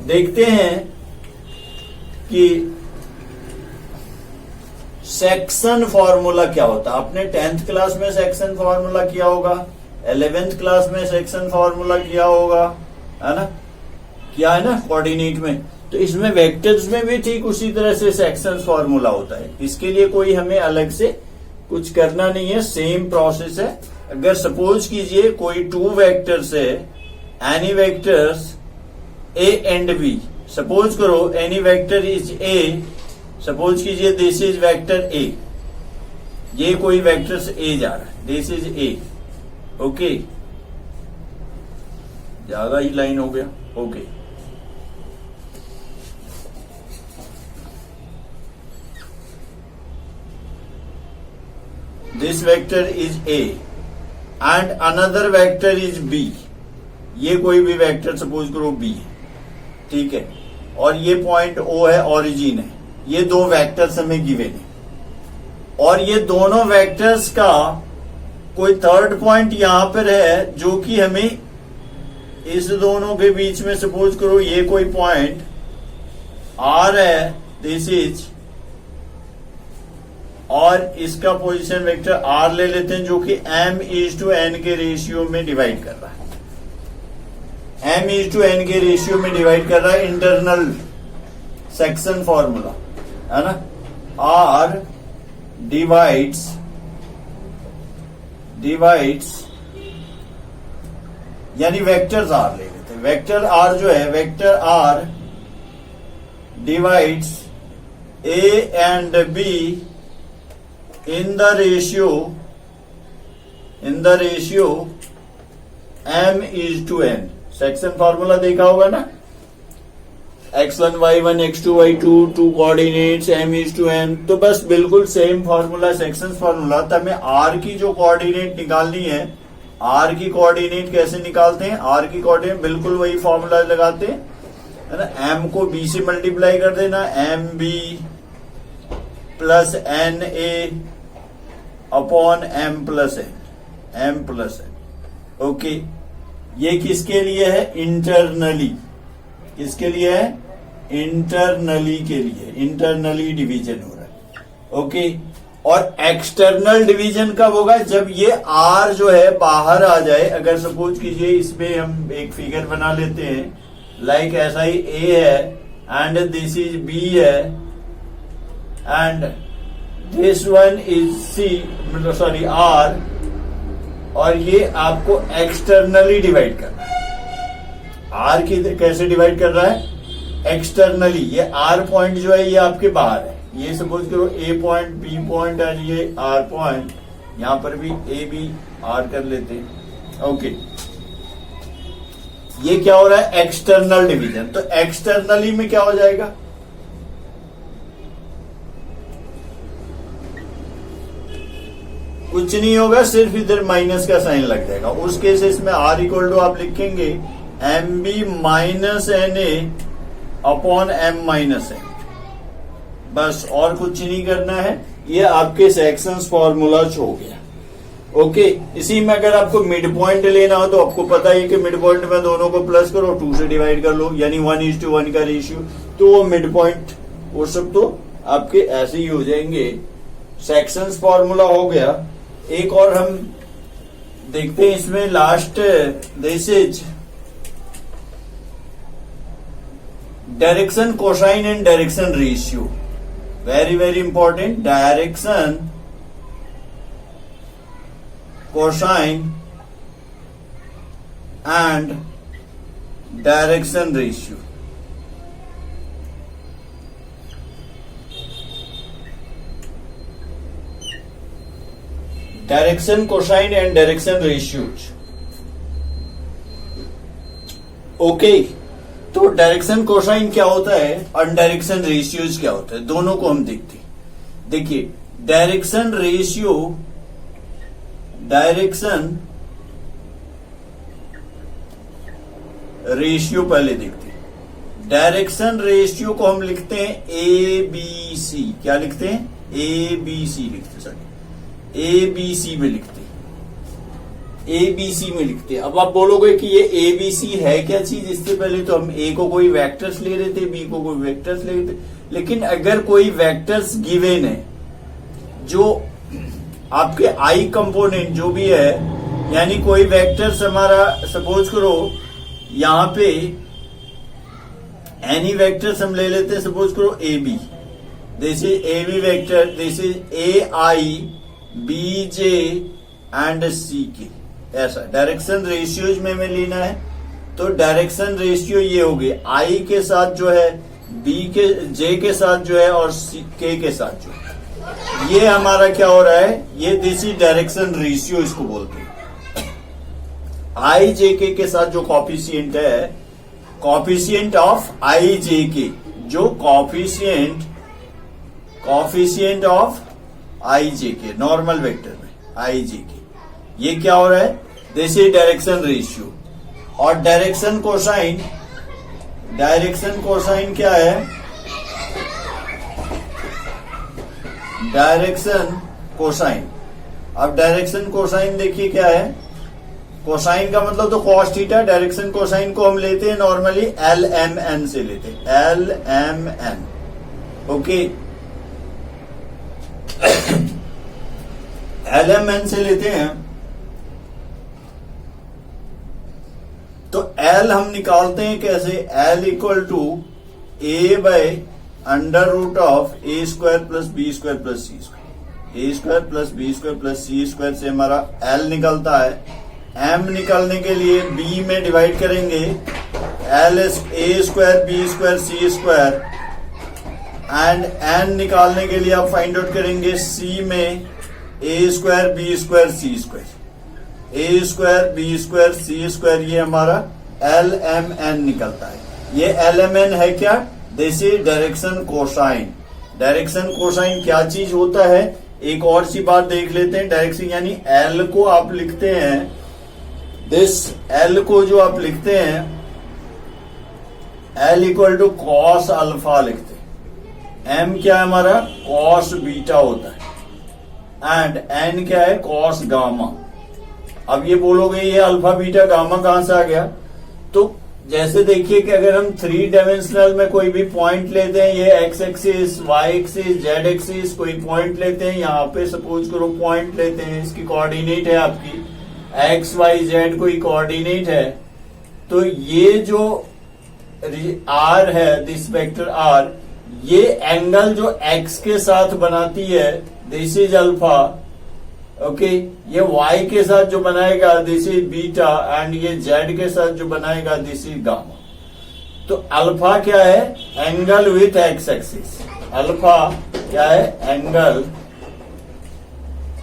देखते हैं कि सेक्शन फॉर्मूला क्या होता है। आपने 10th क्लास में सेक्शन फॉर्मूला किया होगा, 11th क्लास में सेक्शन फॉर्मूला किया होगा, है ना, किया है ना कोऑर्डिनेट में। तो इसमें वेक्टर्स में भी ठीक उसी तरह से सेक्शन फॉर्मूला होता है। इसके लिए कोई हमें अलग से कुछ करना नहीं है, सेम प्रोसेस है। अगर सपोज कीजिए कोई 2 वेक्टर्स है, any vectors A and B, suppose करो any vector is A, suppose कीजिए दिस इज वेक्टर ए, ये कोई वेक्टर से ए जा रहा है, दिस इज ए। ओके, ज्यादा ही लाइन हो गया। Okay, this vector is a and another vector is b, ये कोई भी वेक्टर सपोज करो बी है, ठीक है, और ये पॉइंट ओ है, ओरिजिन है। ये 2 वेक्टर्स हमें गिवन है और ये दोनों वेक्टर्स का कोई थर्ड पॉइंट यहां पर है जो कि हमें इस दोनों के बीच में, सपोज करो ये कोई पॉइंट आर है, दिस इज, और इसका पोजीशन वेक्टर आर ले लेते हैं जो कि m:n के रेशियो में डिवाइड कर रहा है, m:n के रेशियो में डिवाइड कर रहा है। इंटरनल सेक्शन फॉर्मूला है ना, r डिवाइड्स यानी वेक्टर्स r ले लेते हैं। वेक्टर r जो है, vector r divides a and b in the ratio m:n। Section formula देखा होगा ना, x1 y1 x2 y2 2 coordinates m:n। तो बस बिल्कुल सेम फॉर्मूला, सेक्शन फॉर्मूला। तो हमें r की जो कोऑर्डिनेट निकालनी है, r की कोऑर्डिनेट कैसे निकालते हैं? r की कोऑर्डिनेट बिल्कुल वही फॉर्मूला लगाते हैं, है ना, m को b से मल्टीप्लाई कर देना, m b plus n a upon m plus n, okay. ये किसके लिए है? इंटरनली। किसके लिए है? इंटरनली के लिए, इंटरनली डिवीजन हो रहा है, ओके। और एक्सटर्नल डिवीजन कब होगा? जब ये आर जो है बाहर आ जाए। अगर सपोज कीजिए इसमें हम एक फिगर बना लेते हैं, लाइक ऐसा ही ए है एंड दिस इज बी है and this one is c, मतलब सॉरी आर, और ये आपको एक्सटर्नली डिवाइड करना है। आर की कैसे डिवाइड कर रहा है? एक्सटर्नली। ये आर पॉइंट जो है ये आपके बाहर है, ये सपोज करो ए पॉइंट, बी पॉइंट और ये आर पॉइंट, यहां पर भी ए बी आर कर लेते हैं, ओके। ये क्या हो रहा है? External division. तो एक्सटर्नली में क्या हो जाएगा? कुछ नहीं होगा, सिर्फ इधर माइनस का साइन लग जाएगा। उस केसेस में आर इक्वल टू आप लिखेंगे m b minus n a upon m minus n, बस, और कुछ नहीं करना है। ये आपके सेक्शंस फॉर्मूला हो गया, ओके। इसी में अगर आपको मिड पॉइंट लेना हो तो आपको पता है कि मिड पॉइंट में दोनों को प्लस करो, 2 से डिवाइड कर लो, यानी 1:1 का रेशियो, तो वो मिड पॉइंट वो सब तो आपके ऐसे ही हो जाएंगे। सेक्शंस फॉर्मूला हो गया। एक और हम देखते हैं इसमें last, this is direction cosine and direction ratio, very very important. Direction cosine and direction ratio. Direction cosine and direction ratios, okay. तो डायरेक्शन कोसाइन क्या होता है और डायरेक्शन रेशियोज क्या होता है, दोनों को हम देखते हैं। देखिए डायरेक्शन रेशियो, पहले देखते हैं। डायरेक्शन रेशियो को हम लिखते हैं ए बी सी। क्या लिखते हैं? ए बी सी लिखते, सॉरी ए बी सी में लिखते हैं, ए बी सी में लिखते हैं। अब आप बोलोगे कि ये ए बी सी है क्या चीज? इससे पहले तो हम ए को कोई वेक्टर्स ले रहे थे, बी को कोई वेक्टर्स ले रहे थे, लेकिन अगर कोई वेक्टर्स गिवन है जो आपके आई कंपोनेंट जो भी है, यानी कोई वेक्टर्स हमारा सपोज करो यहां पे एनी वेक्टर्स हम ले लेते हैं, सपोज करो ए B, this is A B vector, this is A I B J and C K, ऐसा डायरेक्शन रेशियोज में हमें लेना है। तो डायरेक्शन रेशियो ये हो गई, आई के साथ जो है, बी के, जे के साथ जो है, और सी के साथ जो है, ये हमारा क्या हो रहा है? ये दिस इज डायरेक्शन रेशियो इसको बोलते हैं। आई जे के साथ जो कॉफिशिएंट है, कॉफिशिएंट ऑफ आई जे के, जो कॉफिशिएंट ऑफ आई जे के नॉर्मल वेक्टर में आई जे के, ये क्या हो रहा है? This is direction ratio. और डायरेक्शन कोसाइन क्या है? डायरेक्शन कोसाइन, अब डायरेक्शन कोसाइन देखिए क्या है? कोसाइन का मतलब तो कॉस थीटा, डायरेक्शन कोसाइन को हम लेते हैं नॉर्मली एल एम एन से लेते हैं, l m n, okay. L m n से लेते हैं तो एल हम निकालते हैं कैसे? L equal to a by under root of a square plus b square plus c square, a square plus b square plus c square से हमारा एल निकलता है। एम निकालने के लिए बी में डिवाइड करेंगे, l a square b square c square, and n निकालने के लिए आप फाइंड आउट करेंगे सी में a square b square c square, a square b square c square, ये हमारा एल एम एन निकलता है। ये एल एम एन है क्या? This is direction cosine. Direction cosine क्या चीज होता है? एक और सी बात देख लेते हैं। डायरेक्शन यानी एल को आप लिखते हैं, दिस एल को जो आप लिखते हैं, L equal to cos alpha लिखते हैं। M क्या है हमारा, कॉस बीटा होता है, एंड N क्या है, कॉस गामा। अब ये बोलोगे ये अल्फा बीटा गामा कहां से आ गया, तो जैसे देखिए कि अगर हम 3 डायमेंशनल में कोई भी पॉइंट लेते हैं, ये x axis, y axis, z axis, कोई पॉइंट लेते हैं, यहाँ पे सपोज करो पॉइंट लेते हैं, इसकी कोऑर्डिनेट है आपकी एक्स वाई जेड, कोई कोऑर्डिनेट है, तो ये जो आर है, दिस वेक्टर आर, ये एंगल जो एक्स के साथ बनाती है, दिस इज अल्फा, ओके, ये y के साथ जो बनाएगा दिस इज बीटा, एंड ये z के साथ जो बनाएगा दिस इज गामा। तो अल्फा क्या है, angle with x axis. Alpha क्या है, एंगल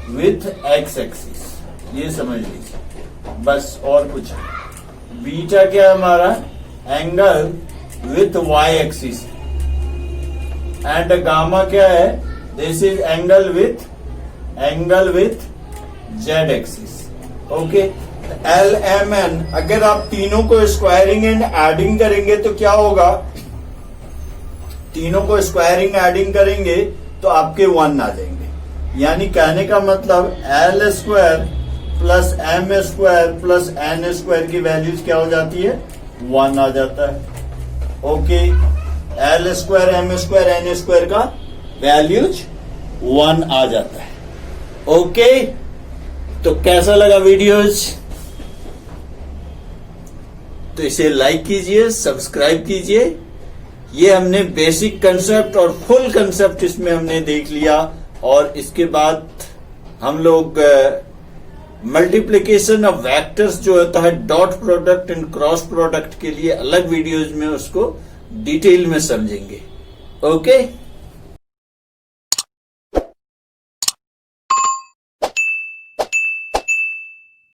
विथ एक्स एक्सिस, ये समझ लीजिए बस, और कुछ नहीं। बीटा क्या है हमारा, angle with y axis, and gamma क्या है, this is angle with z axis. Okay, l m n, अगर आप तीनों को स्क्वायरिंग एंड एडिंग करेंगे तो क्या होगा, तीनों को स्क्वायरिंग एडिंग करेंगे तो आपके 1 आ जाएंगे। यानी कहने का मतलब l square plus m square plus n square की वैल्यूज क्या हो जाती है, 1 आ जाता है। Okay, l square m square n square का वैल्यूज 1 आ जाता है। ओके, तो कैसा लगा वीडियोज, तो इसे लाइक कीजिए, सब्सक्राइब कीजिए। ये हमने बेसिक कंसेप्ट और फुल कंसेप्ट इसमें हमने देख लिया, और इसके बाद हम लोग मल्टीप्लिकेशन ऑफ वेक्टर्स जो होता है, dot product and cross product के लिए अलग वीडियोज में उसको डिटेल में समझेंगे। ओके।